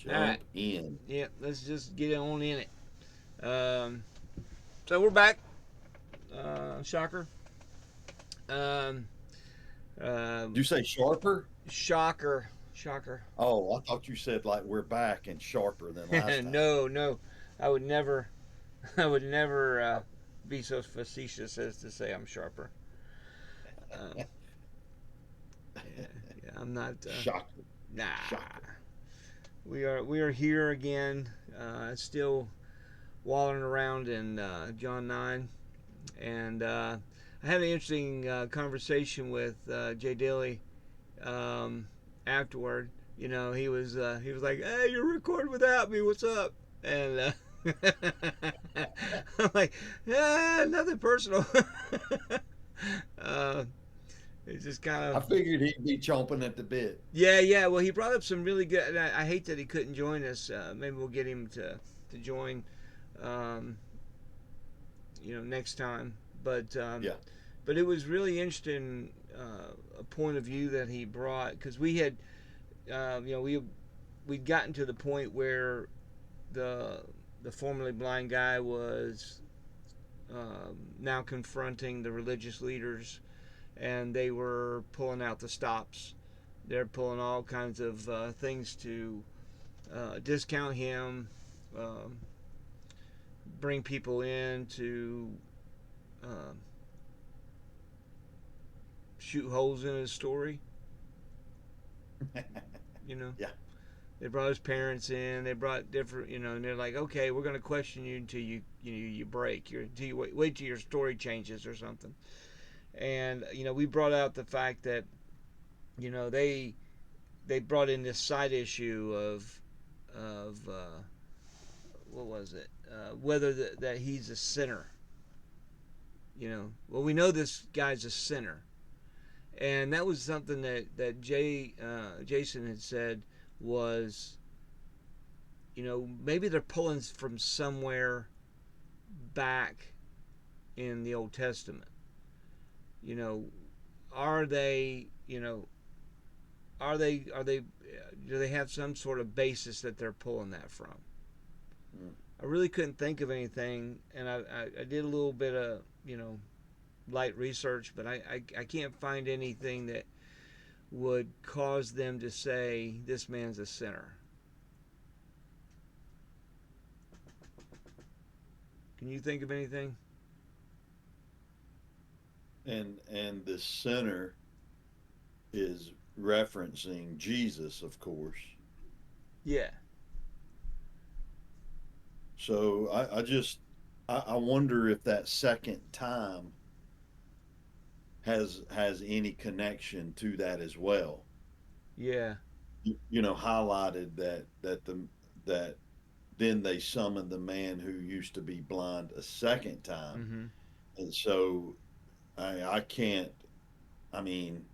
All right. Jump in. Yeah, let's just get on in it. So we're back. Shocker. Um, Did you say sharper? shocker. Shocker. Oh, I thought you said like we're back and sharper than last time. No, no. I would never. I would never be so facetious as to say I'm sharper. Um, yeah, yeah. I'm not. Shocker. Nah. Shocker. We are here again. Still wallowing around in John 9, and I had an interesting conversation with Jay Dilly afterward. He was like, "Hey, you're recording without me. What's up?" And I'm like, "Yeah, nothing personal." uh, it's just kind I of figured he'd be chomping at the bit. yeah, yeah. Well, he brought up some really good. And I hate that he couldn't join us. Maybe we'll get him to join, um, next time. Yeah. But it was really interesting a point of view that he brought because we had we'd gotten to the point where the the formerly blind guy was now confronting the religious leaders, and they were pulling out the stops. They're pulling all kinds of things to discount him, um, bring people in to uh, shoot holes in his story. You know, Yeah. they brought his parents in. They brought different, and they're like, okay, we're going to question you until you break. Until you wait till your story changes or something. And we brought out the fact that they brought in this side issue of what was it? Whether that he's a sinner. Well, we know this guy's a sinner, and that was something that Jason had said was maybe they're pulling from somewhere back in the Old Testament. You know, are they are they do they have some sort of basis that they're pulling that from? Mm. I really couldn't think of anything, and I did a little bit of light research, but I can't find anything that would cause them to say this man's a sinner. Can you think of anything? And the sinner is referencing Jesus, of course. Yeah. So I wonder if that second time has any connection to that as well. Yeah. Highlighted that then they summoned the man who used to be blind a second time, Mm-hmm. and so I can't. I mean,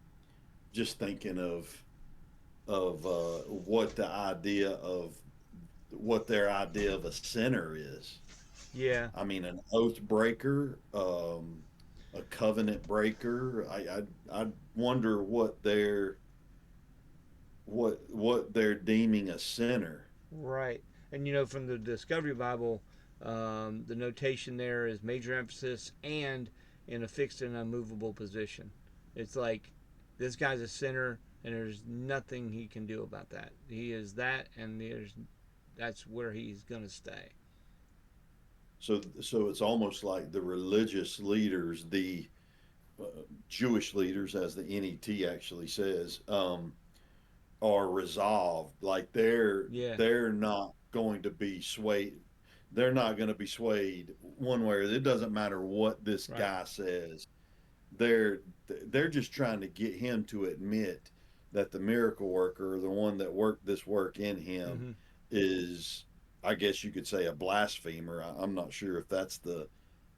just thinking of what their idea of a sinner is. Yeah. I mean, an oath breaker, a covenant breaker. I wonder what they're deeming a sinner. Right. And from the Discovery Bible, the notation there is major emphasis and in a fixed and unmovable position. It's like this guy's a sinner, and there's nothing he can do about that. He is that, and that's where he's gonna stay. So it's almost like the religious leaders, the uh, Jewish leaders, as the NET actually says, are resolved. Like Yeah. they're not going to be swayed. They're not going to be swayed one way or it doesn't matter what this Right. guy says. They're they're just trying to get him to admit that the miracle worker, the one that worked this work in him, Mm-hmm. is, I guess you could say, a blasphemer. I'm not sure if that's the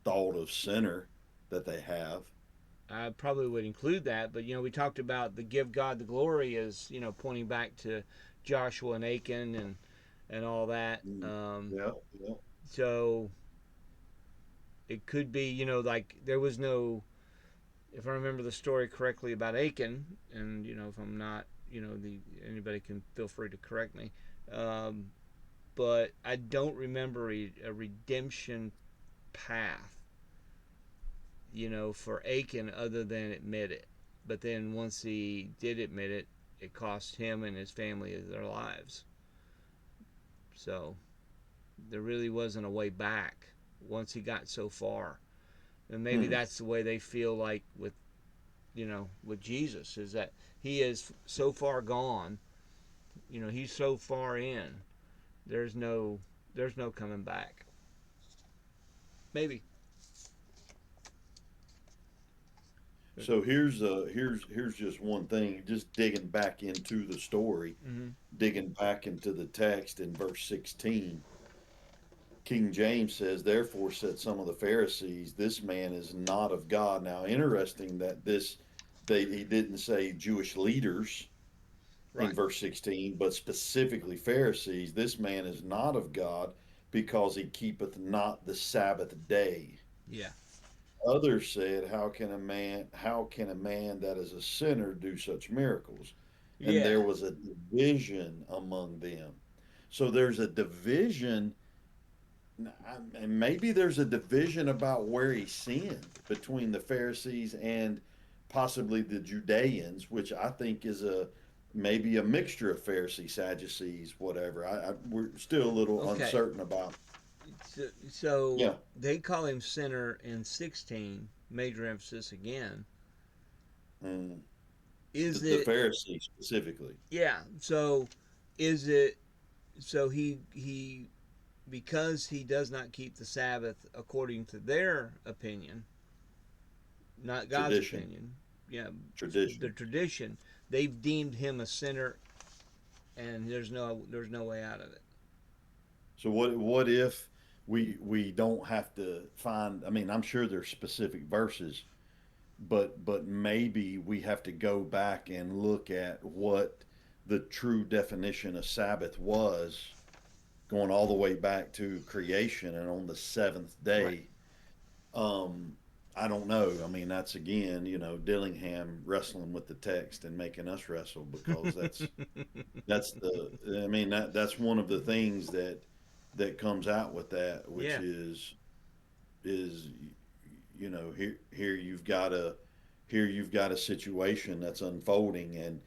thought of sinner that they have. I probably would include that, but we talked about the give God the glory as pointing back to Joshua and Achan and all that. Mm. Yeah, yeah. So it could be like there was no, if I remember the story correctly about Achan, and if I'm not, the anybody can feel free to correct me. Um, but I don't remember a redemption path, for Achan other than admit it. But then once he did admit it, it cost him and his family their lives. So there really wasn't a way back once he got so far. And maybe Hmm. that's the way they feel like with Jesus, is that he is so far gone. He's so far in. There's no there's no coming back. Maybe. So here's just one thing, just digging back into the story, Mm-hmm. digging back into the text in verse 16. King James says, "Therefore said some of the Pharisees, this man is not of God." Now, interesting that he didn't say Jewish leaders in Right. verse 16, but specifically Pharisees. This man is not of God because he keepeth not the Sabbath day. Yeah. Others said, how can a man that is a sinner do such miracles? And Yeah. there was a division among them. So there's a division, and maybe there's a division about where he sinned between the Pharisees and possibly the Judeans, which I think is a maybe a mixture of Pharisees, Sadducees, whatever. We're still a little Okay. uncertain about. So Yeah, they call him sinner in 16. Major emphasis again. mm, Is the it? Pharisees specifically. Yeah. So is it? So he because he does not keep the Sabbath according to their opinion, not God's Tradition, opinion. Yeah, the tradition. tradition. They've deemed him a sinner, and there's no way out of it. So what if we don't have to find? I mean, I'm sure there's specific verses, but maybe we have to go back and look at what the true definition of Sabbath was, going all the way back to creation and on the seventh Right. day. Um, I don't know. I mean, that's again, Dillingham wrestling with the text and making us wrestle because that's the I mean that's one of the things that comes out with that, which Yeah. is here you've got a situation that's unfolding, and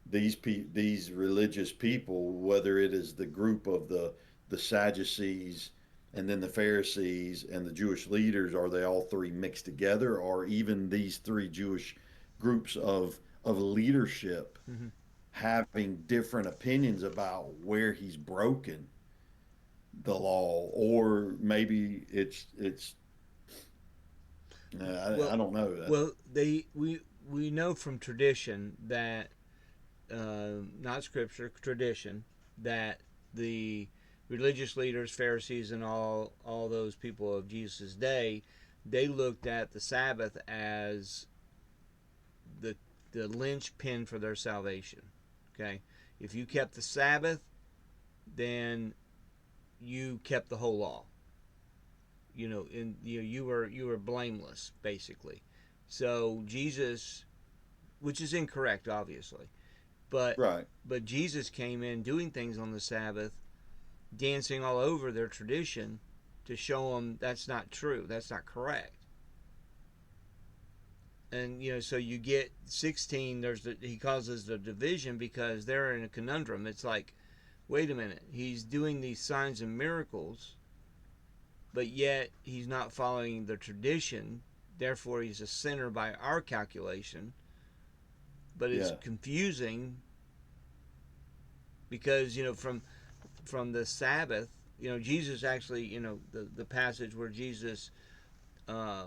these religious people, whether it is the group of the Sadducees and then the Pharisees and the Jewish leaders, are they all three mixed together, or even these three Jewish groups of leadership Mm-hmm. having different opinions about where he's broken the law, or maybe it's Well, I don't know. we know from tradition that not scripture, tradition, that the religious leaders, Pharisees, and all those people of Jesus' day, they looked at the Sabbath as the the linchpin for their salvation. Okay, if you kept the Sabbath, then you kept the whole law. You were blameless basically. So Jesus, which is incorrect, obviously, but Right. but Jesus came in doing things on the Sabbath, dancing all over their tradition to show them that's not true, that's not correct. And so you get 16. He causes the division because they're in a conundrum. It's like, wait a minute, he's doing these signs and miracles, but yet he's not following the tradition. Therefore, he's a sinner by our calculation. But it's Yeah. confusing because from the Sabbath, Jesus actually, the passage where Jesus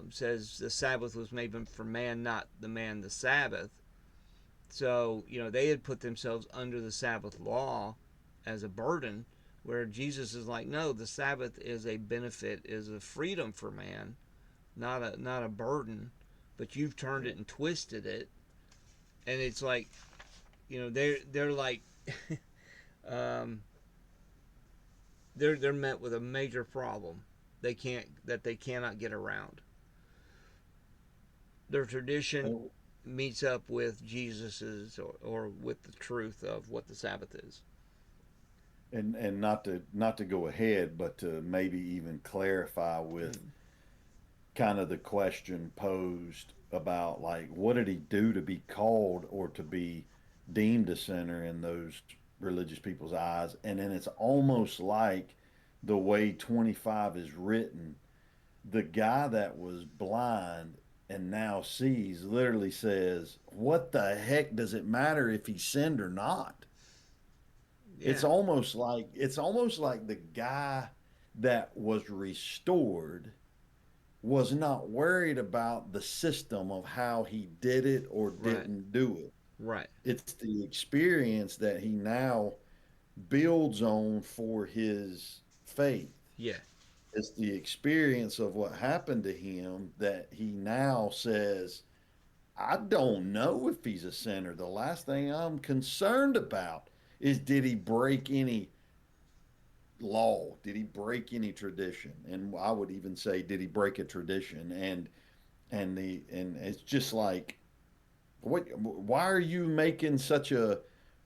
says the Sabbath was made for man, not the man the Sabbath. So they had put themselves under the Sabbath law as a burden, where Jesus is like, no, the Sabbath is a benefit, is a freedom for man, not a burden. But you've turned Yeah. it and twisted it, and it's like, they're like, um, they're met with a major problem. They cannot get around. Their tradition Oh, meets up with Jesus's, or with the truth of what the Sabbath is. and not to go ahead, but to maybe even clarify with Mm, kind of the question posed about like what did he do to be called or to be deemed a sinner in those religious people's eyes? And then it's almost like the way 25 is written, the guy that was blind and now sees literally says, "What the heck does it matter if he sinned or not?" yeah, It's almost like the guy that was restored was not worried about the system of how he did it or right, didn't do it. right, It's the experience that he now builds on for his faith. yeah, It's the experience of what happened to him that he now says, I don't know if he's a sinner. The last thing I'm concerned about is did he break any law? Did he break any tradition? And I would even say, did he break a tradition? And it's just like, what? Why are you making such a?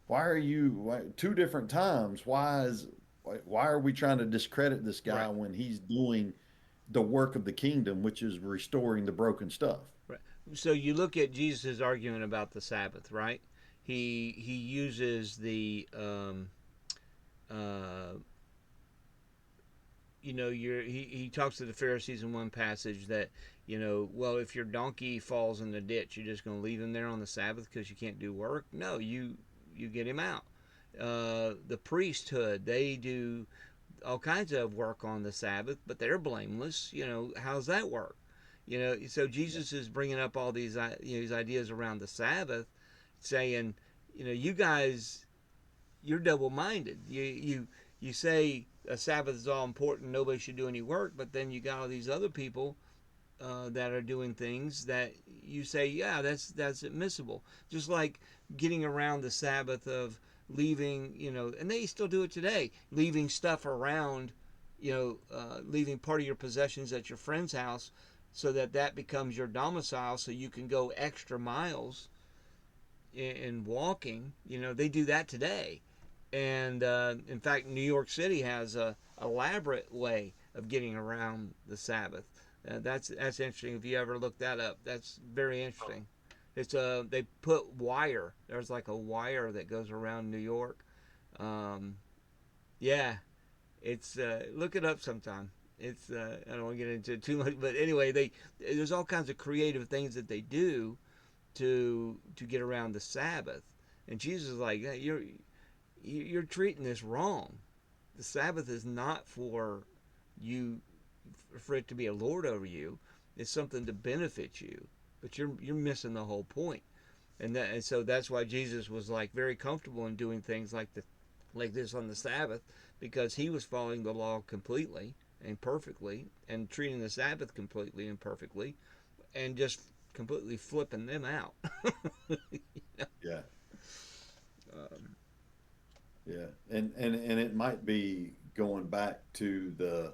Two different times? Why are we trying to discredit this guy right, when he's doing the work of the kingdom, which is restoring the broken stuff? right. So you look at Jesus' argument about the Sabbath, right? He uses the uh, he talks to the Pharisees in one passage that well, if your donkey falls in the ditch, you're just going to leave him there on the Sabbath because you can't do work. No, you get him out. The priesthood, they do all kinds of work on the Sabbath, but they're blameless. How's that work? So Jesus is bringing up all these ideas around the Sabbath, saying, you guys, you're double-minded. You say a Sabbath is all important, nobody should do any work, but then you got all these other people that are doing things that you say, yeah, that's admissible. Just like getting around the Sabbath of leaving, and they still do it today, leaving stuff around, leaving part of your possessions at your friend's house, so that becomes your domicile, so you can go extra miles in walking. They do that today, and in fact, New York City has a elaborate way of getting around the Sabbath. That's interesting. If you ever look that up, that's very interesting. They put wire. There's like a wire that goes around New York. Um, yeah, it's look it up sometime. It's I don't want to get into it too much, but anyway, there's all kinds of creative things that they do to get around the Sabbath. And Jesus is like, hey, you're treating this wrong. The Sabbath is not for you, for it to be a lord over you. It's something to benefit you, but you're missing the whole point. And so that's why Jesus was like very comfortable in doing things like this on the Sabbath, because he was following the law completely and perfectly, and treating the Sabbath completely and perfectly, and just completely flipping them out. Yeah, um, yeah, and it might be going back to the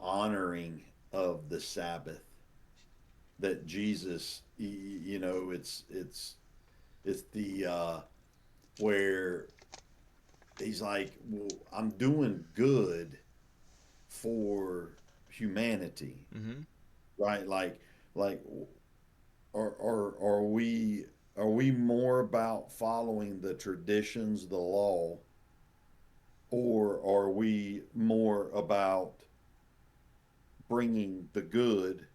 honoring of the Sabbath that Jesus, it's the where he's like, well, I'm doing good for humanity, mm-hmm. right? Like, are we more about following the traditions, the law, or are we more about bringing the good,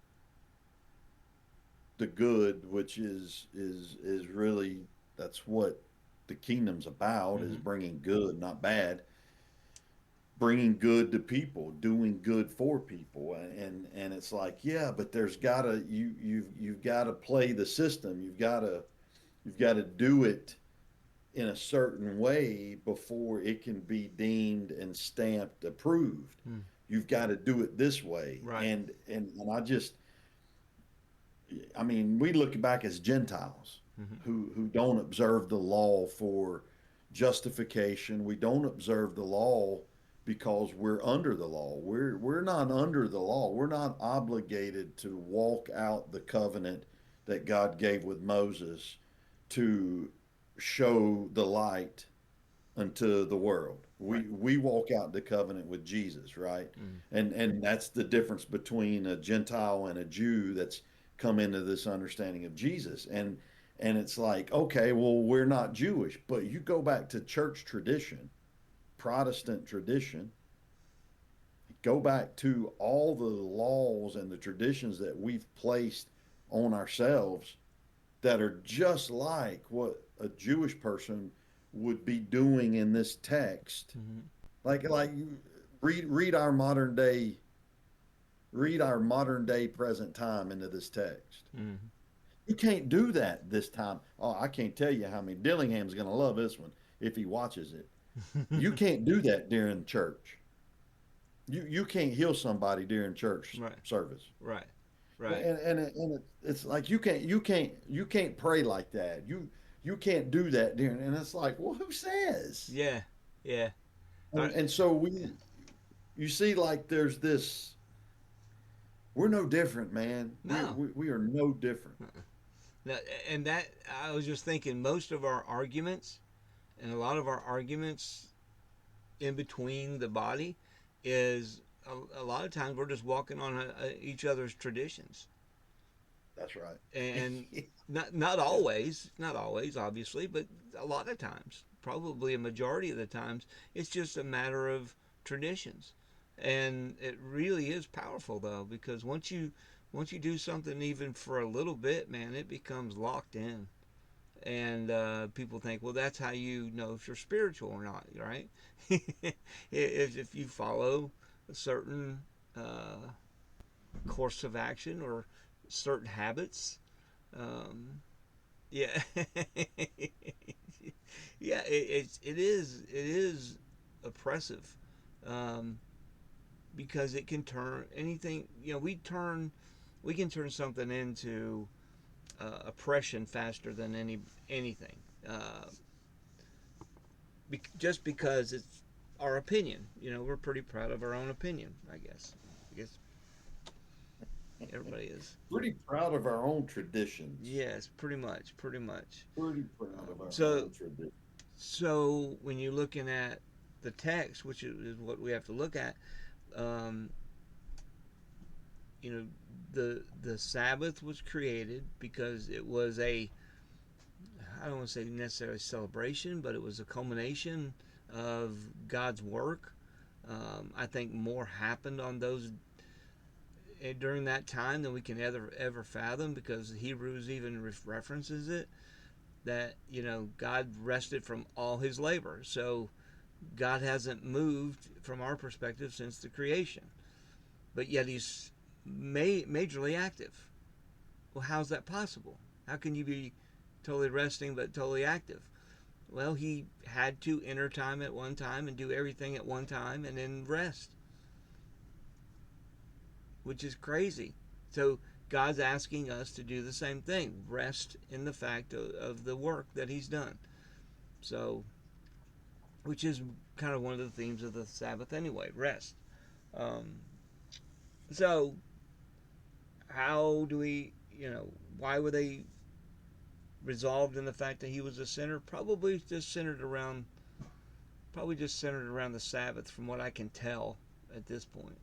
which is really that's what the kingdom's about, is Mm-hmm. bringing good, not bad, bringing good to people, doing good for people. And it's like, yeah, but there's gotta you've got to play the system. You've got to do it in a certain way before it can be deemed and stamped approved. Mm. You've got to do it this way. Right. And I mean, we look back as Gentiles Mm-hmm. who don't observe the law for justification. We don't observe the law because we're under the law. We're not under the law. We're not obligated to walk out the covenant that God gave with Moses to show the light unto the world. Right. We walk out the covenant with Jesus, right? Mm. And that's the difference between a Gentile and a Jew that's come into this understanding of Jesus. And it's like, okay, well, we're not Jewish, but you go back to church tradition, Protestant tradition, go back to all the laws and the traditions that we've placed on ourselves that are just like what a Jewish person would be doing in this text. Mm-hmm. Like read our modern day, read our modern day present time into this text. Mm-hmm. You can't do that this time. Oh, I can't tell you how many Dillingham's going to love this one if he watches it. You can't do that during church. You can't heal somebody during church Right. service. Right. And Right. it's like you can't pray like that. You can't do that during. And it's like, well, who says? Yeah. Yeah. I, And so yeah. you see, like there's this. We're no different, man. No. We are no different. No. And that I was just thinking, most of our arguments and a lot of our arguments in between the body is a lot of times we're just walking on each other's traditions, That's right. and Yeah. not always, not always, obviously, but a lot of times, probably a majority of the times, it's just a matter of traditions, and it really is powerful though, because once you do something even for a little bit, man, it becomes locked in. And people think, well, that's how you know if you're spiritual or not, right? If you follow a certain uh, course of action or certain habits, um, yeah, yeah, it is oppressive, um, because it can turn anything. We can turn something into oppression faster than anything, just because it's our opinion. We're pretty proud of our own opinion. I guess everybody is. Pretty proud of our own traditions. Yes, pretty much. Pretty proud of our So own traditions. so when you're looking at the text, which is what we have to look at, um, you know, the Sabbath was created because it was I don't want to say necessarily celebration, but it was a culmination of God's work. I think more happened on those during that time than we can ever fathom, because Hebrews even references it, that God rested from all His labor. So God hasn't moved from our perspective since the creation, but yet He's majorly active. Well, how's that possible? How can you be totally resting but totally active? Well, He had to enter time at one time and do everything at one time and then rest, which is crazy. So God's asking us to do the same thing, rest in the fact of the work that He's done. So, which is kind of one of the themes of the Sabbath anyway, rest. Um, so, how do we, why were they resolved in the fact that He was a sinner? Probably just centered around the Sabbath, from what I can tell at this point.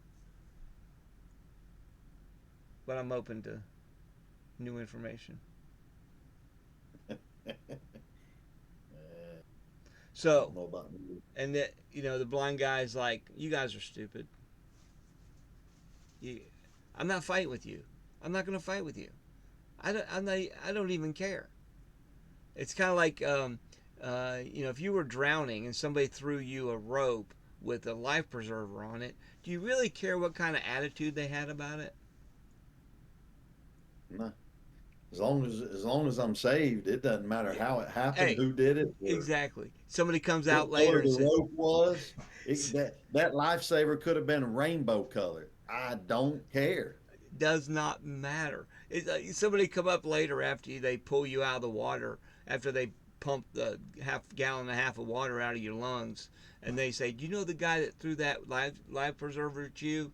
But I'm open to new information. I don't So, know about me. and the blind guy's like, "You guys are stupid. You, I'm not fighting with you. I'm not going to fight with you. I don't even care." It's kind of like, if you were drowning and somebody threw you a rope with a life preserver on it, do you really care what kind of attitude they had about it? No. As long as I'm saved, it doesn't matter Yeah. how it happened, Hey, who did it, or exactly. Somebody comes what out later color and the says, rope was. That lifesaver could have been rainbow colored. I don't care. does not matter. Somebody come up later after they pull you out of the water, after they pump the half gallon and a half of water out of your lungs, and they say, "Do you know the guy that threw that life preserver at you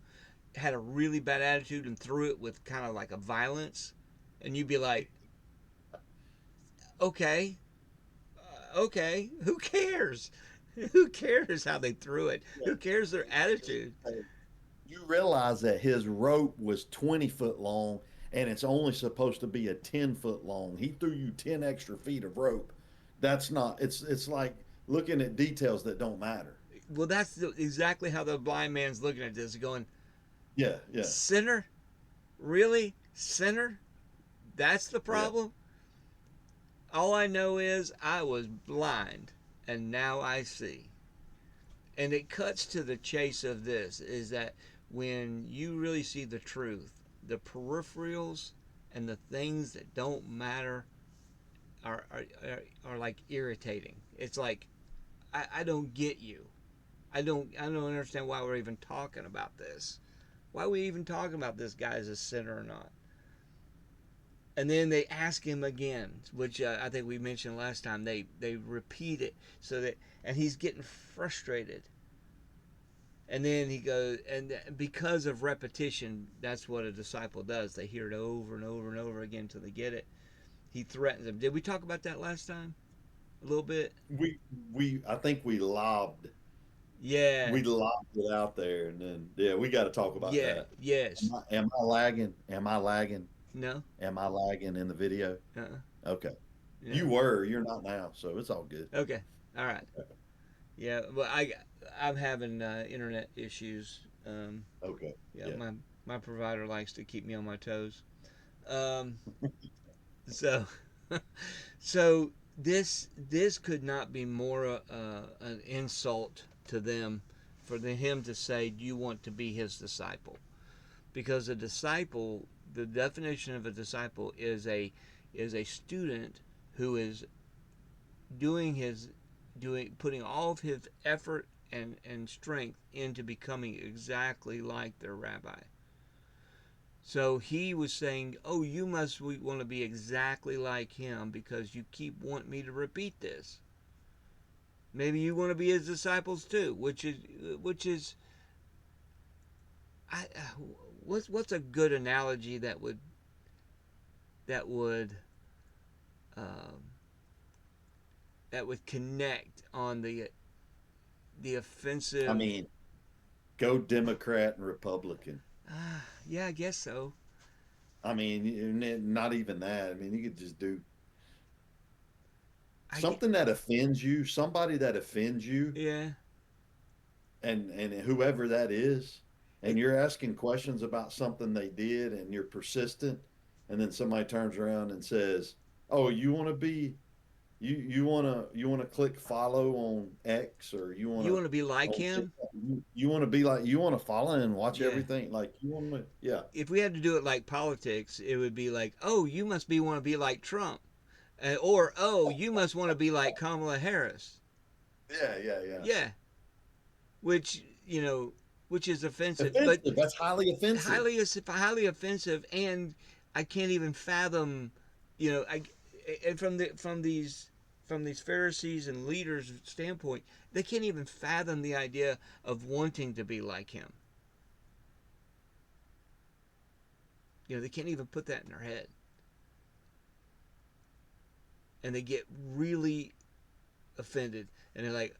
had a really bad attitude and threw it with kind of like a violence?" And you'd be like, "Okay, okay, who cares?" Who cares how they threw it? Yeah. Who cares their attitude? You realize that his rope was 20 foot long and it's only supposed to be a 10 foot long. He threw you 10 extra feet of rope. That's not, it's like looking at details that don't matter. Well, that's exactly how the blind man's looking at this, going, Yeah, yeah, sinner? Really? Sinner? That's the yeah. problem? All I know is I was blind and now I see. And it cuts to the chase of this is that when you really see the truth, the peripherals and the things that don't matter are like irritating. It's like I don't get you. I don't understand why we're even talking about this. Why are we even talking about this guy as a sinner or not? And then they ask him again, which I think we mentioned last time. They repeat it so that, and he's getting frustrated. And then he goes, and because of repetition, that's what a disciple does. They hear it over and over and over again until they get it. He threatens them. Did we talk about that last time? A little bit. We, I think Yeah. we lobbed it out there and then, yeah, we got to talk about Yeah. that. Yes. Am I lagging? Am I lagging? No. Am I lagging in the video? Uh. Okay. Yeah. You were, you're not now, so it's all good. Okay. All right. Yeah. Well, I'm having internet issues. Okay. Yeah. Yeah. My provider likes to keep me on my toes. Um. So. So this could not be more an insult to them for him to say, "Do you want to be his disciple?" Because a disciple, the definition of a disciple is a student who is doing his doing putting all of his effort and strength into becoming exactly like their rabbi. So he was saying, "Oh, you must want to be exactly like him because you keep wanting me to repeat this. Maybe you want to be his disciples too," which is I what's a good analogy that would um, that would connect on the I offensive. mean, go Democrat and Republican. Yeah, I guess so. I mean, not even that. I mean, you could just do I get, something that offends you, somebody that offends you, yeah. and whoever that is, and It, you're asking questions about something they did, and you're persistent, and then somebody turns around and says, "Oh, you want to be you want to click follow on X or you want you to want to be like on him? TikTok, you want to be like you want to follow and watch Yeah. everything like you want to yeah If we had to do it like politics, it would be like, oh, you must be want to be like Trump, or oh, you must want to be like Kamala Harris. yeah Yeah, which which is offensive, but offensive. That's highly offensive. highly offensive, and I can't even fathom, I and from these Pharisees and leaders standpoint, they can't even fathom the idea of wanting to be like him. They can't even put that in their head, and they get really offended, and they're like,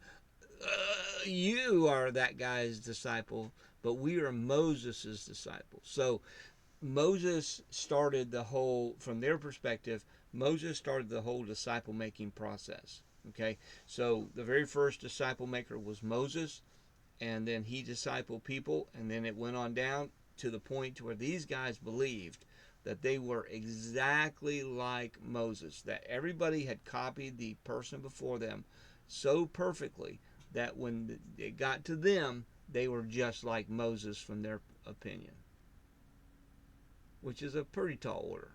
"You are that guy's disciple, but we are Moses's disciples." So Moses started the whole, from their perspective, Moses started the whole disciple making process. Okay, so the very first disciple maker was Moses, and then he discipled people, and then it went on down to the point to where these guys believed that they were exactly like Moses, that everybody had copied the person before them so perfectly that when it got to them, they were just like Moses from their opinion, which is a pretty tall order.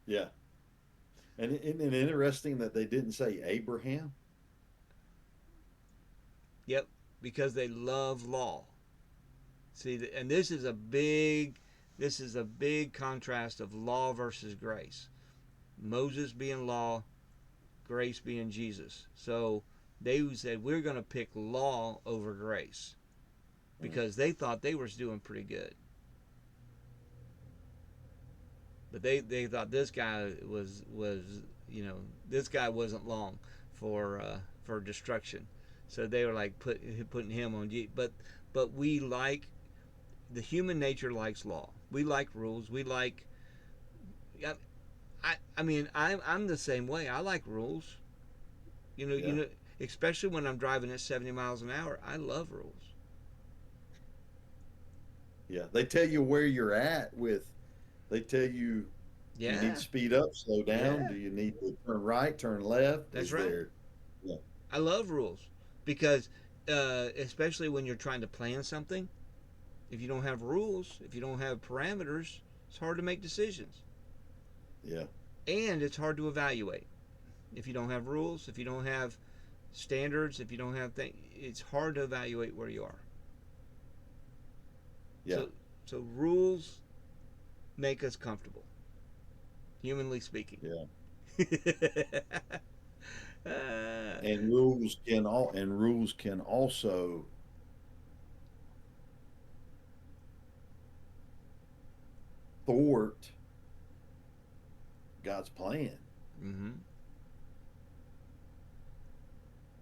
Yeah, and isn't it interesting that they didn't say Abraham? Yep, because they love law. See, and this is a big contrast of law versus grace. Moses being law, grace being Jesus. So they said we're going to pick law over grace Mm. because they thought they were doing pretty good, but they thought this guy was this guy wasn't long for destruction. So they were like putting him on G. But we like the human nature likes law. We like rules. We like. I mean I'm the same way. I like rules. You Yeah. know, especially when I'm driving at 70 miles an hour. I love rules. Yeah. They tell you where you're at with, they tell you, do you need to Yeah, speed up, slow down? yeah, Do you need to turn right, turn left? that's Is right. there, yeah, I love rules because, especially when you're trying to plan something, if you don't have rules, if you don't have parameters, it's hard to make decisions, yeah, and it's hard to evaluate. If you don't have rules, if you don't have standards, if you don't have things, it's hard to evaluate where you are. yeah, So, so rules make us comfortable, humanly speaking. yeah. uh, And rules can also thwart God's plan. mm-hmm.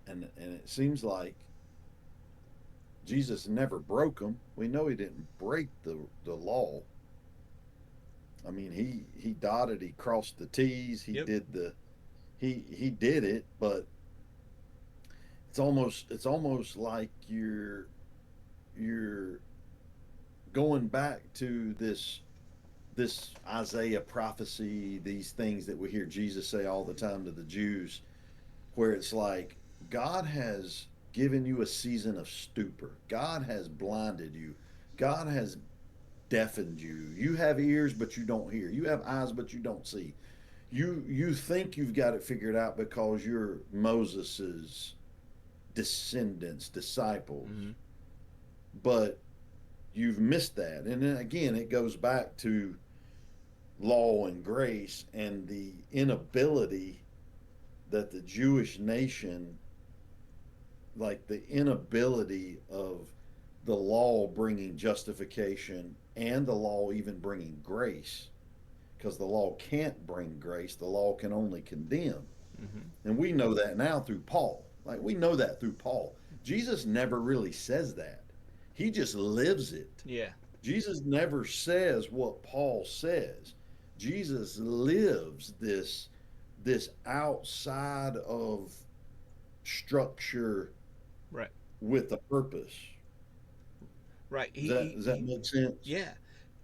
And it seems like Jesus never broke them. We know he didn't break the law. I mean, he dotted, he crossed the T's, he Yep. did the he did it, but it's almost like you're going back to this Isaiah prophecy, these things that we hear Jesus say all the time to the Jews, where it's like God has given you a season of stupor. God has blinded you. God has deafened you. You have ears but you don't hear. You have eyes but you don't see. You think you've got it figured out because you're Moses's descendants, disciples, Mm-hmm. but you've missed that. And then again, it goes back to law and grace and the inability that the Jewish nation, like the inability of the law bringing justification and the law even bringing grace, because the law can't bring grace, the law can only condemn. Mm-hmm. And we know that now through Paul. Like we know that through Paul. Jesus never really says that. He just lives it. Yeah. Jesus never says what Paul says. Jesus lives this outside of structure Right. with a purpose. Right. Does that make sense? Yeah.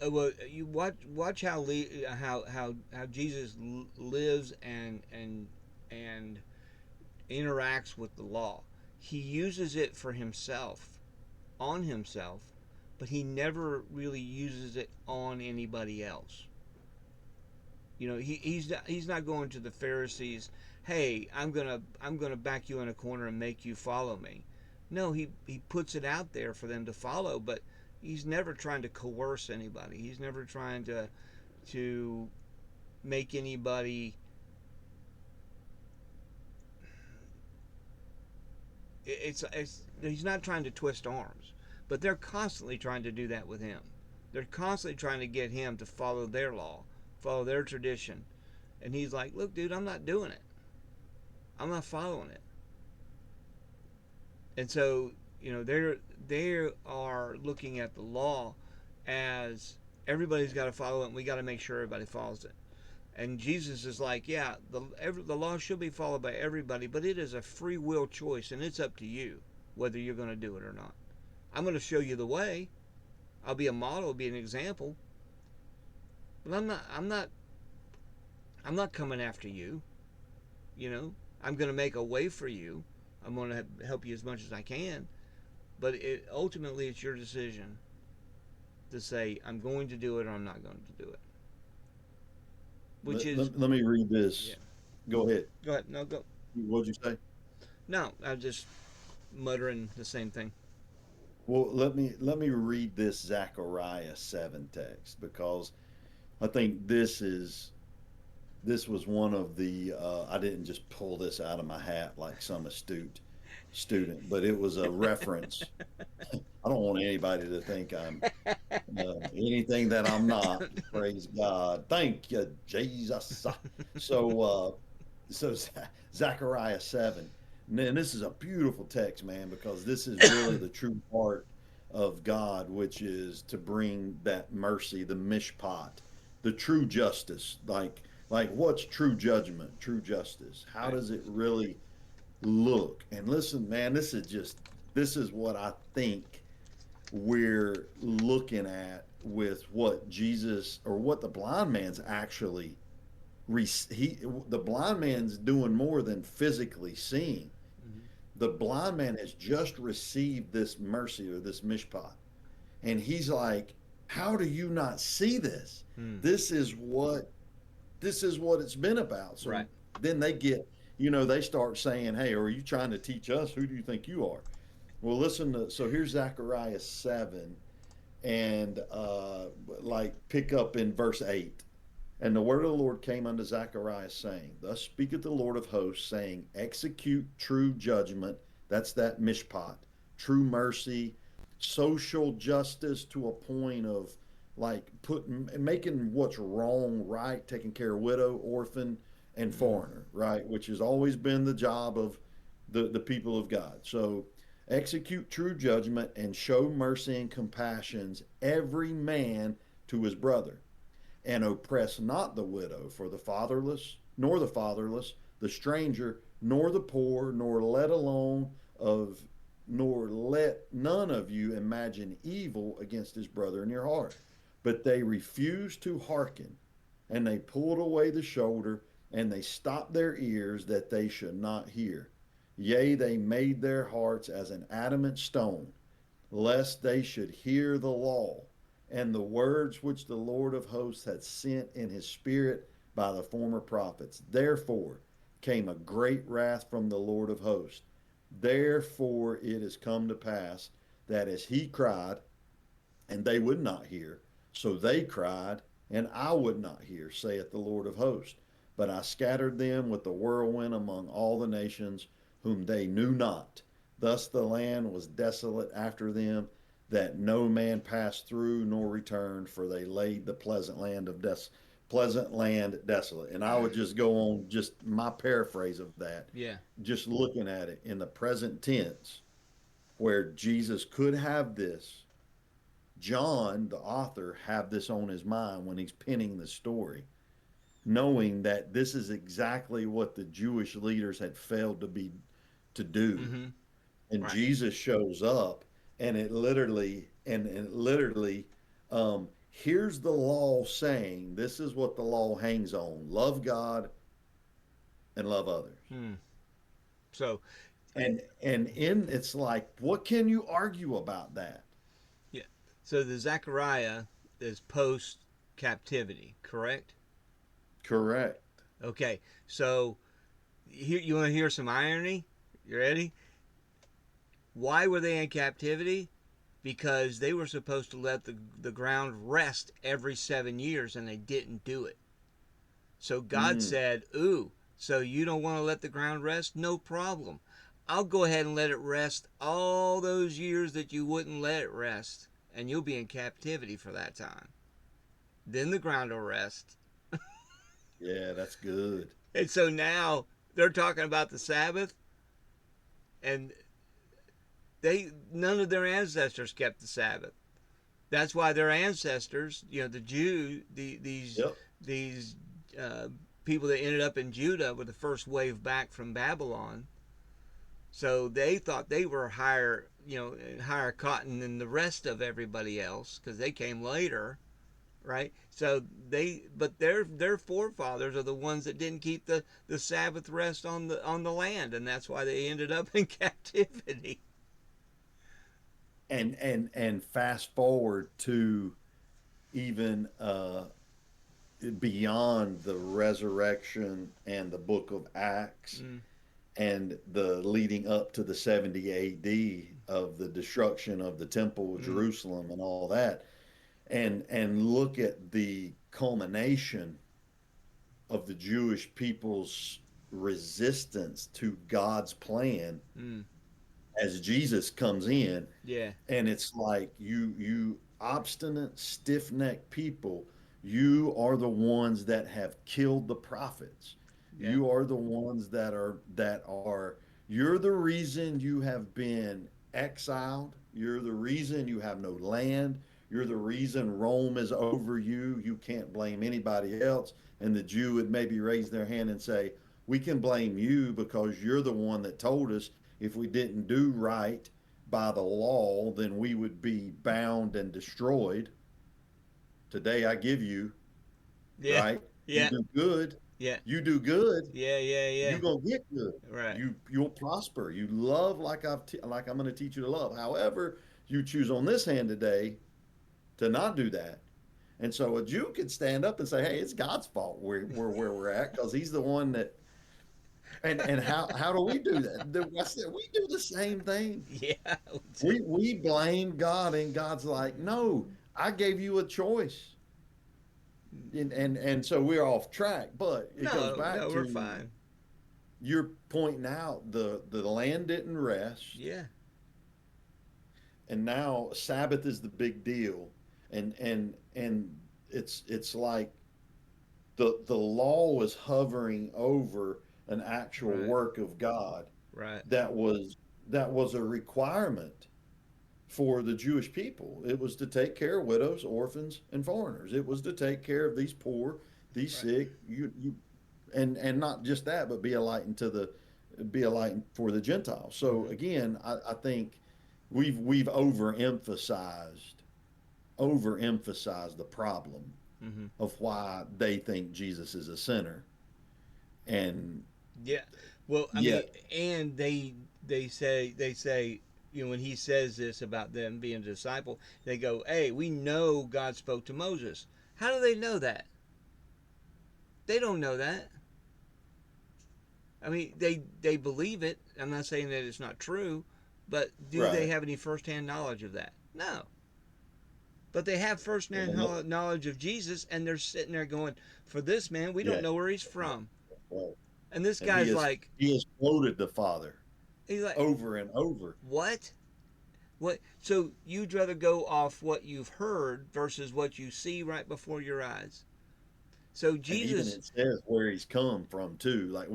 Well, you watch how Jesus lives and interacts with the law. He uses it for himself, on himself, but he never really uses it on anybody else. He's not going to the Pharisees. Hey, I'm gonna back you in a corner and make you follow me. No, he puts it out there for them to follow, but he's never trying to coerce anybody. He's never trying to make anybody. It's he's not trying to twist arms, but they're constantly trying to do that with him. They're constantly trying to get him to follow their law, follow their tradition, and he's like, "Look, dude, I'm not doing it. I'm not following it." And so, they are looking at the law as everybody's got to follow it, and we got to make sure everybody follows it. And Jesus is like, yeah, the law should be followed by everybody, but it is a free will choice, and it's up to you whether you're going to do it or not. I'm going to show you the way. I'll be a model, I'll be an example, but I'm not coming after you. You know, I'm going to make a way for you. I'm going to help you as much as I can, but ultimately it's your decision to say I'm going to do it or I'm not going to do it. Which Let, is, let, let me read yeah. this. Go ahead. Go ahead. No, go. What'd you say? No, I was just muttering the same thing. Well, let me read this Zechariah 7 text, because I think this was one of the I didn't just pull this out of my hat like some astute student, but it was a reference. I don't want anybody to think I'm anything that I'm not. Praise God. Thank you, Jesus. So, Zechariah 7. And this is a beautiful text, man, because this is really the true heart of God, which is to bring that mercy, the mishpat, the true justice. Like what's true judgment, true justice? How Right. does it really look? And listen, man, this is what I think we're looking at with what Jesus or what the blind man's actually he the blind man's doing more than physically seeing. Hmm. The blind man has just received this mercy or this mishpat, and he's like, how do you not see this? Mm. this is what this is what it's been about. So Right. then they get, they start saying, hey, are you trying to teach us? Who do you think you are? Well, listen to, so here's Zechariah 7, and like pick up in verse 8. And the word of the Lord came unto Zechariah, saying, thus speaketh the Lord of hosts, saying, execute true judgment. That's that mishpat, true mercy, social justice to a point of like making what's wrong right, taking care of widow, orphan, and Mm. foreigner, right? Which has always been the job of the people of God. So execute true judgment and show mercy and compassions every man to his brother, and oppress not the widow, for the fatherless, the stranger, nor the poor, of nor let none of you imagine evil against his brother in your heart. But they refused to hearken, and they pulled away the shoulder, and they stopped their ears that they should not hear. Yea, they made their hearts as an adamant stone, lest they should hear the law and the words which the Lord of hosts had sent in his spirit by the former prophets. Therefore came a great wrath from the Lord of hosts. Therefore it has come to pass that as he cried, and they would not hear, so they cried, and I would not hear, saith the Lord of hosts. But I scattered them with the whirlwind among all the nations whom they knew not. Thus the land was desolate after them, that no man passed through nor returned, for they laid the pleasant land desolate. And I would just go on, just my paraphrase of that, Yeah. just looking at it in the present tense, where Jesus could have this, John, the author, have this on his mind when he's penning the story, knowing that this is exactly what the Jewish leaders had failed to do. Hmm. And Right. Jesus shows up, and it literally, here's the law saying, this is what the law hangs on: love God and love others. Mm. So, And in it's like, what can you argue about that? yeah. So the Zechariah is post captivity, correct? Correct. Okay. So here you want to hear some irony? You ready? Why were they in captivity? Because they were supposed to let the ground rest every 7 years and they didn't do it. So God Mm, said, ooh, so you don't want to let the ground rest? No problem. I'll go ahead and let it rest all those years that you wouldn't let it rest, and you'll be in captivity for that time. Then the ground will rest. yeah, that's good. And so now they're talking about the Sabbath, and they none of their ancestors kept the Sabbath. That's why their ancestors, the Jew, Yep. these uh, people that ended up in Judah were the first wave back from Babylon. So they thought they were higher cotton than the rest of everybody else because they came later, right? So but their forefathers are the ones that didn't keep the Sabbath rest on the land, and that's why they ended up in captivity. And fast forward to even beyond the resurrection and the book of Acts Mm, and the leading up to the 70 AD of the destruction of the temple of mm, Jerusalem and all that, and look at the culmination of the Jewish people's resistance to God's plan mm, as Jesus comes in. yeah, And it's like, you obstinate, stiff-necked people, you are the ones that have killed the prophets. yeah. You are the ones that are You're the reason you have been exiled. You're the reason you have no land. You're the reason Rome is over you. You can't blame anybody else. And the Jew would maybe raise their hand and say, we can blame you because you're the one that told us if we didn't do right by the law, then we would be bound and destroyed. Today I give you, Yeah, right? You yeah, do good. yeah, You do good, yeah, yeah, you yeah. gonna get good. Right. You'll prosper. You love like like I'm gonna teach you to love. However, you choose on this hand today to not do that. And so a Jew could stand up and say, "Hey, it's God's fault we're where we're at because He's the one that." And how do we do that? I said we do the same thing. Yeah, We blame God, and God's like, "No, I gave you a choice." And so we're off track, but it goes no, back no, we're to fine. you're pointing out the land didn't rest, Yeah, and now Sabbath is the big deal, and it's like the law was hovering over an actual right, work of God right, that was a requirement for the Jewish people. It was to take care of widows, orphans, and foreigners. It was to take care of these poor, these right. sick. You and not just that, but be a light for the Gentiles. So Mm-hmm. again, I think we've overemphasized the problem Mm-hmm. of why they think Jesus is a sinner, and Yeah. Well, I mean, yet and they say, you know, when he says this about them being a disciple, they go, "Hey, we know God spoke to Moses." How do they know that? They don't know that. I mean, they believe it. I'm not saying that it's not true, but do they right, have any firsthand knowledge of that? No. But they have firsthand well, knowledge of Jesus, and they're sitting there going, "For this man, we don't yeah, know where he's from." right. And this And guy's like, he has quoted the Father he's like, over and over. "What? What?" So you'd rather go off what you've heard versus what you see right before your eyes. So And even Jesus, it says where he's come from too. Like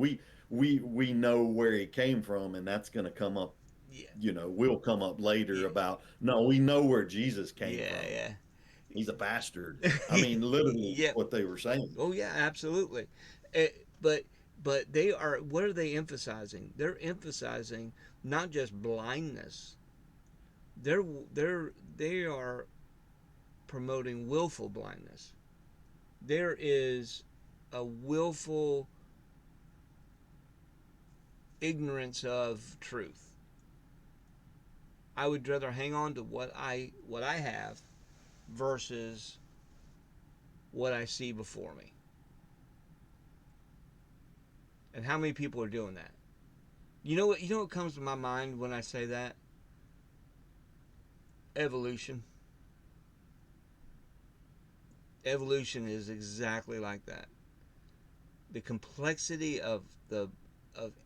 we know where he came from, and that's going to come up. yeah, Will come up later yeah, about no, we know where Jesus came from. yeah, He's a bastard. I yeah, mean, literally yeah. what they were saying. Oh yeah, absolutely. Eh, but they are. What are they emphasizing? They're emphasizing not just blindness. They're they are promoting willful blindness. There is a willful ignorance of truth. I would rather hang on to what I have versus what I see before me. And how many people are doing that? You know what comes to my mind when I say that? Evolution. Evolution is exactly like that. The complexity of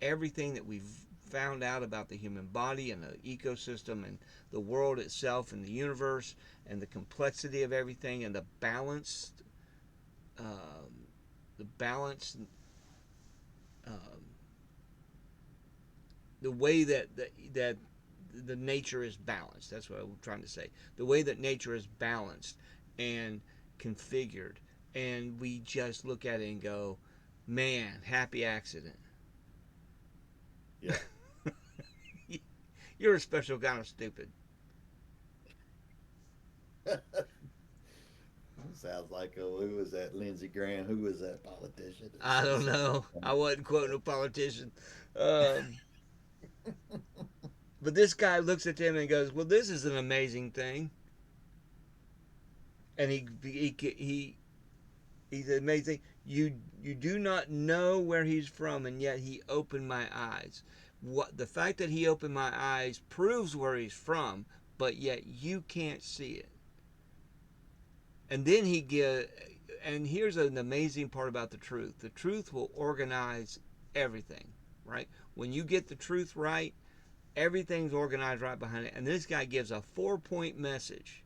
everything that we've found out about the human body and the ecosystem and the world itself and the universe and the complexity of everything and um, the balance, um, the way that the nature is balanced. That's what I'm trying to say. The way that nature is balanced and configured, and we just look at it and go, "Man, happy accident." Yeah. You're a special kind of stupid. Sounds like who was that? Lindsey Graham. Who was that politician that I said don't something? know. I wasn't quoting a politician. Um, but this guy looks at them and goes, "Well, this is an amazing thing." And he's amazing. You do not know where he's from, and yet he opened my eyes. What the fact that he opened my eyes proves where he's from, but yet you can't see it. And then he give, and here's an amazing part about the truth. The truth will organize everything, right? When you get the truth right, everything's organized right behind it. And this guy gives a 4 point message,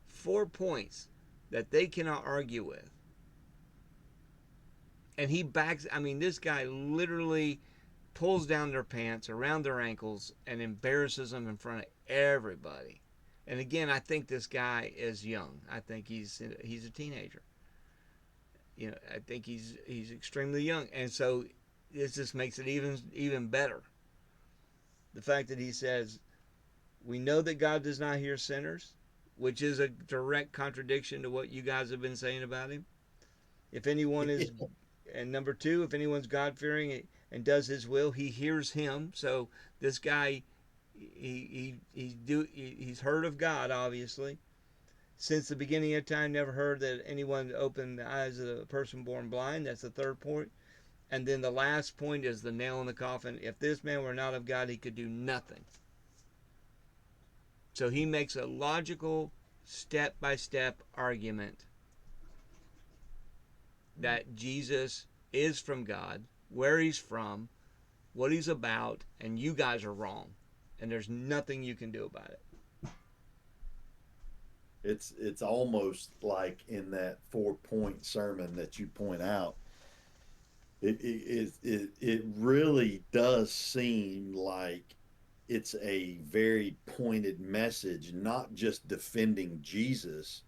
4 points that they cannot argue with. And he backs, I mean, this guy literally pulls down their pants around their ankles and embarrasses them in front of everybody. And again, I think this guy is young. I think he's a teenager. I think he's extremely young, and so this just makes it even better. The fact that he says, "We know that God does not hear sinners," which is a direct contradiction to what you guys have been saying about him. If anyone is, and number two, if anyone's God fearing and does His will, He hears him. So this guy, he's heard of God, obviously. Since the beginning of time, never heard that anyone opened the eyes of a person born blind. That's the third point. And then the last point is the nail in the coffin. If this man were not of God, he could do nothing. So he makes a logical, step by step argument that Jesus is from God, where he's from, what he's about, and you guys are wrong. And there's nothing you can do about it. It's almost like in that 4 point sermon that you point out. It really does seem like it's a very pointed message, not just defending Jesus,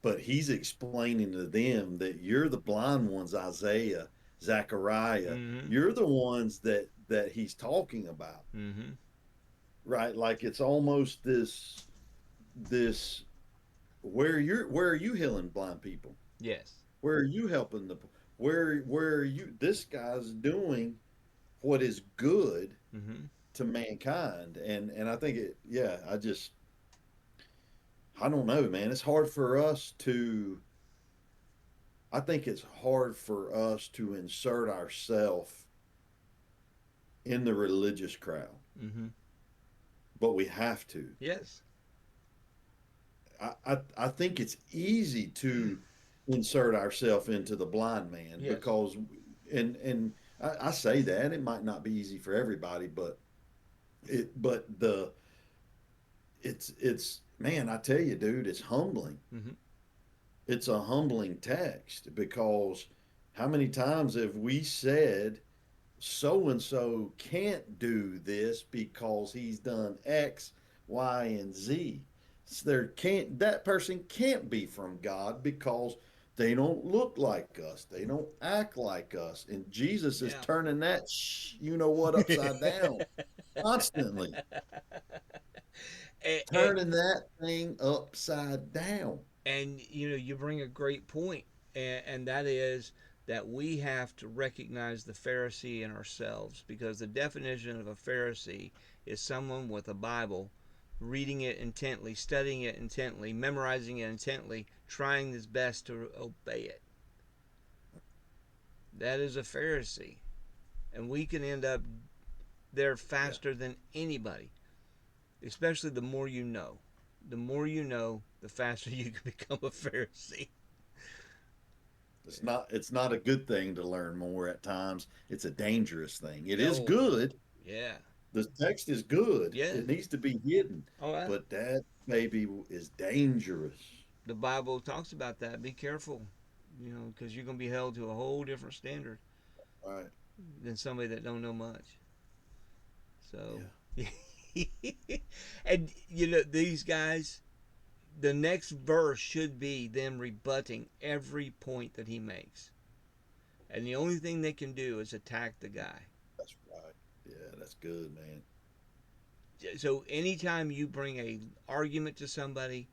but he's explaining to them that you're the blind ones, Isaiah, Zechariah. Mm-hmm. You're the ones that he's talking about, Mm-hmm. right? Like it's almost this where are you healing blind people? Yes. Where are you helping the where are you? This guy's doing what is good Mm-hmm. to mankind, and I think it. Yeah, I don't know, man. It's hard for us to. I think it's hard for us to insert ourselves in the religious crowd, Mm-hmm. but we have to. Yes. I think it's easy to insert ourselves into the blind man Yes. because, and I say that it might not be easy for everybody, but the it's man, I tell you, dude, it's humbling. Mm-hmm. It's a humbling text because how many times have we said so and so can't do this because he's done X, Y, and Z. So there can't that person can't be from God because they don't look like us, they don't act like us, and Jesus is Yeah. turning that you know what upside down constantly, and, turning that thing upside down. and you bring a great point, and that is that we have to recognize the Pharisee in ourselves, because the definition of a Pharisee is someone with a Bible, reading it intently, studying it intently, memorizing it intently, trying his best to obey it. That is a Pharisee, and we can end up there Yeah. faster than anybody, especially the more you know. The more you know, the faster you can become a Pharisee. It's not a good thing to learn more at times. It's a dangerous thing. It is Oh, good. yeah. The text is good. Yeah. It needs to be hidden. Oh, yeah. But that maybe is dangerous. The Bible talks about that. Be careful, because you're going to be held to a whole different standard Right. than somebody that don't know much. So, Yeah. and these guys, the next verse should be them rebutting every point that he makes, and the only thing they can do is attack the guy. That's right. Yeah, that's good, man. So anytime you bring a argument to somebody,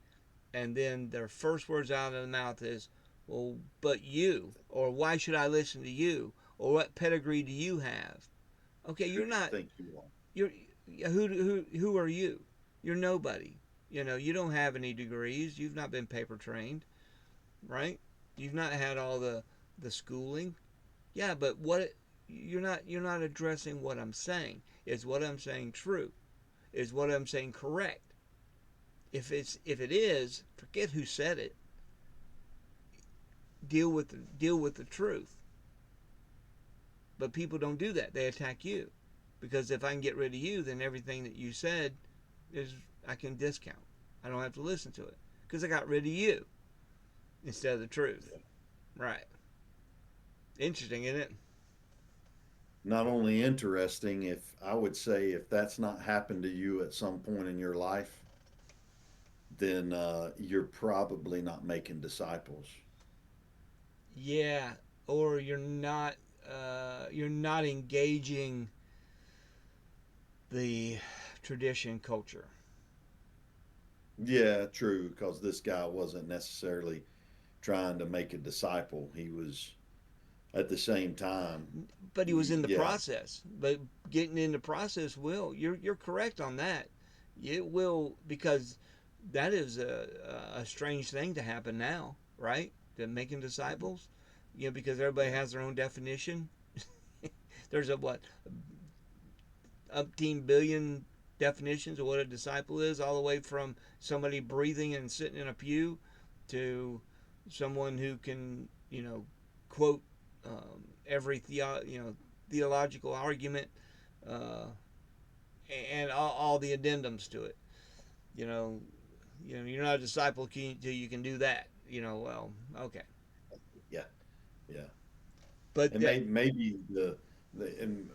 and then their first words out of the mouth is, "Well, but you," or "Why should I listen to you?" or "What pedigree do you have?" Okay, Who you're do you not. think you are? You're who are you? You're nobody. You don't have any degrees. You've not been paper trained, right? You've not had all the schooling. Yeah, but what you're not addressing what I'm saying. Is what I'm saying true? Is what I'm saying correct? If it is, forget who said it. Deal with the truth. But people don't do that. They attack you, because if I can get rid of you, then everything that you said is I can discount. I don't have to listen to it because I got rid of you instead of the truth. Yeah. Right. Interesting, isn't it? not only interesting, if I would say if that's not happened to you at some point in your life, then you're probably not making disciples. Yeah, or you're not engaging the tradition culture. Yeah, true, because this guy wasn't necessarily trying to make a disciple. He was at the same time, But he was in the yeah, process. But getting in the process will. You're correct on that. It will, because that is a strange thing to happen now, right? To making disciples, because everybody yeah, has their own definition. There's a what, umpteen billion definitions of what a disciple is, all the way from somebody breathing and sitting in a pew to someone who can, quote every theological argument, uh, and all the addendums to it. You know, you're not a disciple until you can do that. Well, okay, yeah, yeah. but And that. maybe and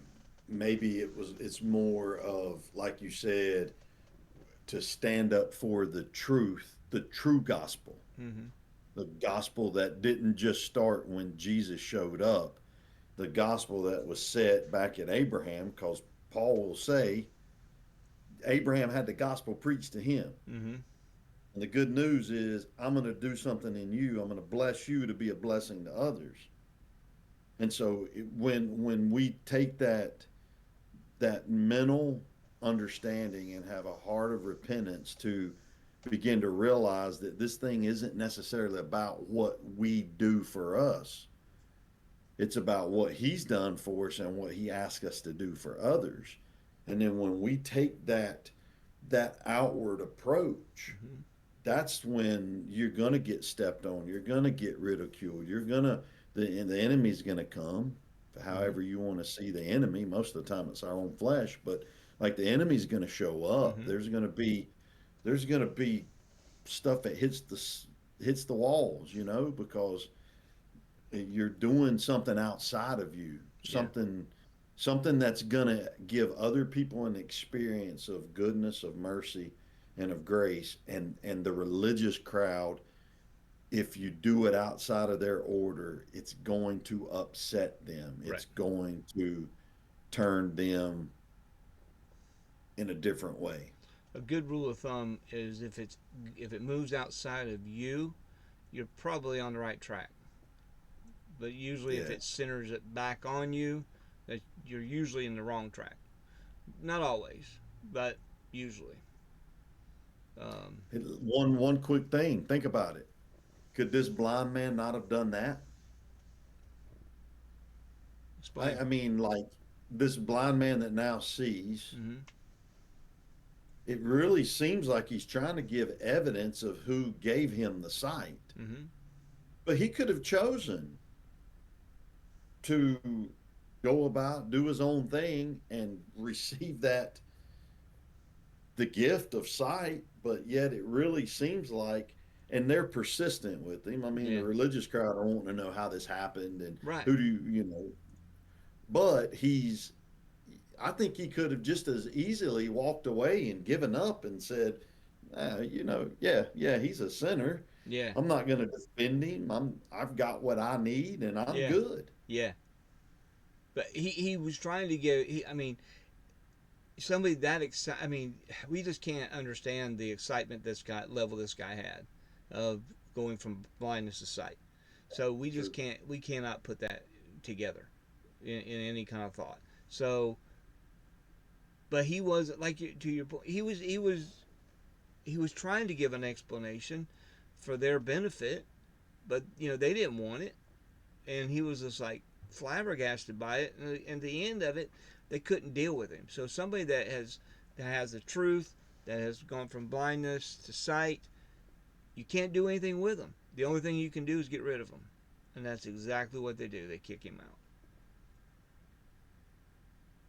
maybe it's more of, like you said, to stand up for the true gospel, Mm-hmm, the gospel that didn't just start when Jesus showed up, the gospel that was set back in Abraham, because Paul will say Abraham had the gospel preached to him. mm-hmm, And the good news is, I'm going to do something in you. I'm going to bless you to be a blessing to others. And so when we take that mental understanding and have a heart of repentance to begin to realize that this thing isn't necessarily about what we do for us. It's about what he's done for us and what he asks us to do for others. And then when we take that outward approach, mm-hmm, that's when you're going to get stepped on. You're going to get ridiculed. You're going to the enemy's going to come. mm-hmm, However you want to see the enemy, most of the time it's our own flesh, but like the enemy's going to show up. mm-hmm. There's going to be stuff that hits the walls, because you're doing something outside of you, Yeah, something that's going to give other people an experience of goodness, of mercy, and of grace. And the religious crowd, if you do it outside of their order, it's going to upset them. right. It's going to turn them in a different way. A good rule of thumb is if it moves outside of you, you're probably on the right track. But usually, if Yeah. it centers it back on you, that you're usually in the wrong track. Not always, but usually. Um, One quick thing, think about it. Could this blind man not have done that? explain. I mean, like, this blind man that now sees, Mm-hmm. it really seems like he's trying to give evidence of who gave him the sight. Mm-hmm. But he could have chosen to go about, do his own thing, and receive the gift of sight. But yet it really seems like, and they're persistent with him. I mean, the Yeah. religious crowd are wanting to know how this happened and Right. who do you. But I think he could have just as easily walked away and given up and said, yeah, yeah, he's a sinner. Yeah. I'm not going to defend him. I've got what I need and I'm Yeah. good. Yeah. But he was trying to give. I mean, somebody that excited. I mean, we just can't understand the excitement this guy had of going from blindness to sight. So we just True. can't. We cannot put that together in any kind of thought. So, but he was like to your point. He was trying to give an explanation for their benefit, but they didn't want it, and he was just like flabbergasted by it. And at the end of it, they couldn't deal with him. So somebody that has the truth, that has gone from blindness to sight, you can't do anything with them. The only thing you can do is get rid of them, and that's exactly what they do. They kick him out.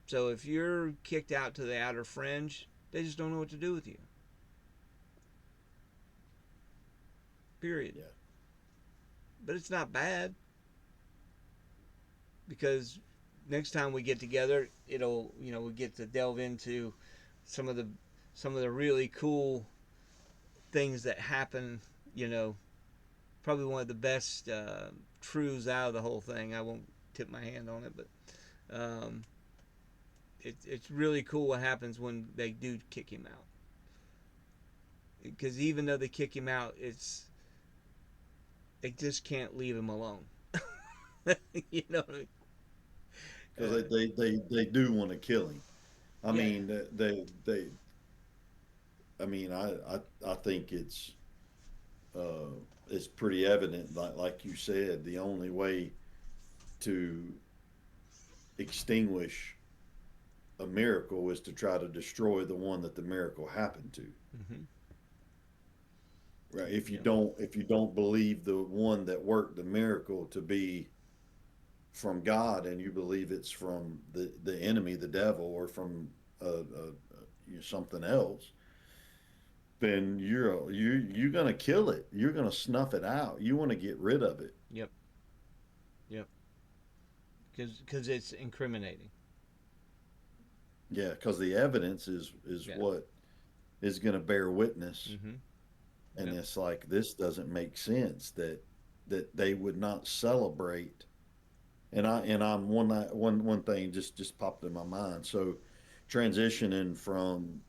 So if you're kicked out to the outer fringe, they just don't know what to do with you. Period. Yeah. But it's not bad because next time we get together, it'll we get to delve into some of the some of the really cool things that happen. You know, probably one of the best truths out of the whole thing. I won't tip my hand on it, but um, it's really cool what happens when they do kick him out. Because even though they kick him out, they just can't leave him alone. you know what I mean? because they do want to kill him. I Yeah, mean, they I mean, I think uh, it's pretty evident, like you said, the only way to extinguish a miracle is to try to destroy the one that the miracle happened to. mm-hmm. Right? Yeah, If you don't believe the one that worked the miracle to be from God, and you believe it's from the enemy, the devil, or from something else, then you're gonna kill it. You're gonna snuff it out. You want to get rid of it. yep, yep. Because it's incriminating. Yeah, because the evidence is Yeah. what is going to bear witness, Mm-hmm. and Yep. it's like this doesn't make sense that they would not celebrate. And I'm one thing just popped in my mind. So transitioning from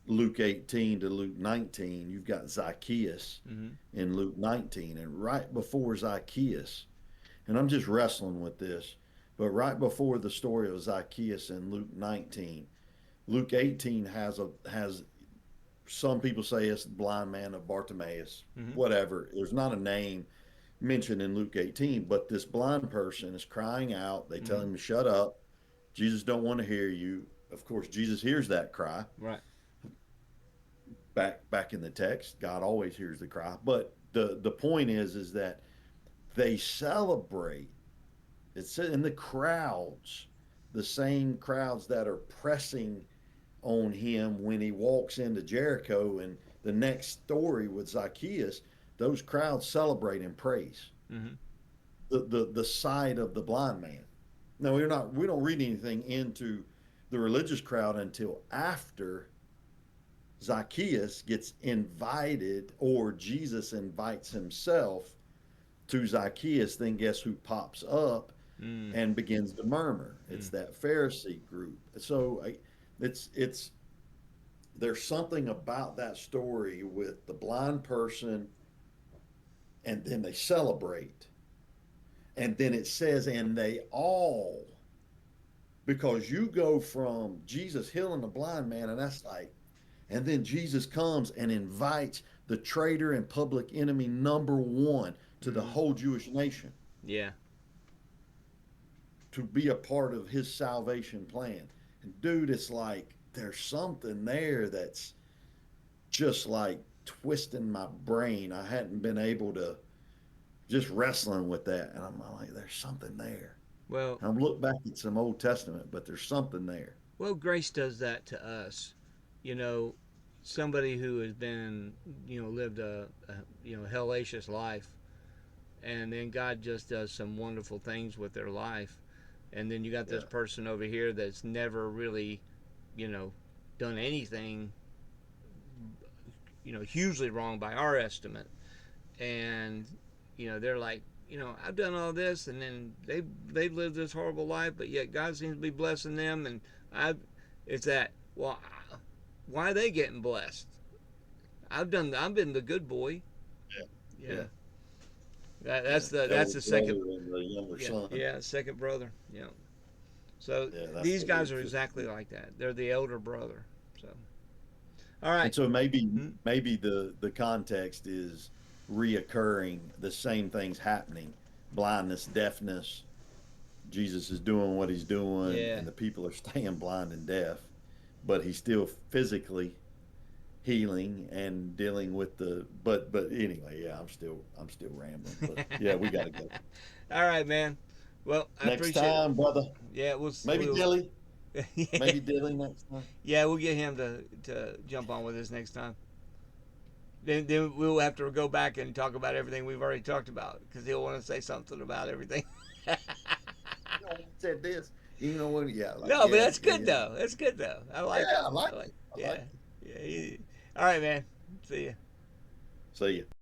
Luke 18 to Luke 19, you've got Zacchaeus Mm-hmm. in Luke 19, and right before Zacchaeus, and I'm just wrestling with this, but right before the story of Zacchaeus in Luke 19, Luke 18 has some people say it's the blind man of Bartimaeus, Mm-hmm. whatever. There's not a name mentioned in Luke 18, but this blind person is crying out. They tell Mm-hmm. him to shut up. Jesus don't want to hear you. Of course, Jesus hears that cry. Right. Back in the text, God always hears the cry. But the point is that they celebrate. It's in the crowds, the same crowds that are pressing on him when he walks into Jericho. And the next story with Zacchaeus, those crowds celebrate and praise Mm-hmm. the sight of the blind man. No, we don't read anything into the religious crowd until after Zacchaeus gets invited, or Jesus invites himself to Zacchaeus. Then guess who pops up Mm-hmm. and begins to murmur? It's that Pharisee group. So it's there's something about that story with the blind person, and then they celebrate, and then it says, and they all, because you go from Jesus healing the blind man, and that's like, and then Jesus comes and invites the traitor and public enemy number one to the Mm-hmm. whole Jewish nation Yeah. to be a part of his salvation plan. And dude, it's like there's something there that's just like twisting my brain. I hadn't been able to, just wrestling with that. And I'm like, there's something there. Well, I'm look back at some Old Testament, but there's something there. well, grace does that to us. You know, somebody who has been, lived a hellacious life, and then God just does some wonderful things with their life, and then you got this Yeah. person over here that's never really, you know, done anything, hugely wrong by our estimate, and they're like, I've done all this, and then they've lived this horrible life, but yet God seems to be blessing them, and I, it's that, well, why are they getting blessed? I've been the good boy. Yeah. Yeah, Yeah. that's Yeah. that's Elder the brother second. and the younger Yeah, son. yeah, second brother. Yeah. So Yeah, that's these the guys weird are fit. exactly like that. They're the elder brother. So all And right. so Hmm? maybe the context is reoccurring, the same things happening, blindness, deafness. Jesus is doing what he's doing, Yeah. and the people are staying blind and deaf, but he's still physically healing and dealing with the. But anyway, yeah, I'm still rambling. But yeah, we got to go. All right, man. Well, I Next appreciate it. time, brother. Yeah, Maybe we'll Dilly. Maybe Dilly next time. yeah, we'll get him to jump on with us next time. Then we'll have to go back and talk about everything we've already talked about because he'll want to say something about everything. You know, he said this. You know what? Yeah, like No, but yeah, that's yeah, good yeah. though. That's good though. I like Yeah, it. I I like like. it. I Yeah, like it. yeah. All right, man. See ya. See ya.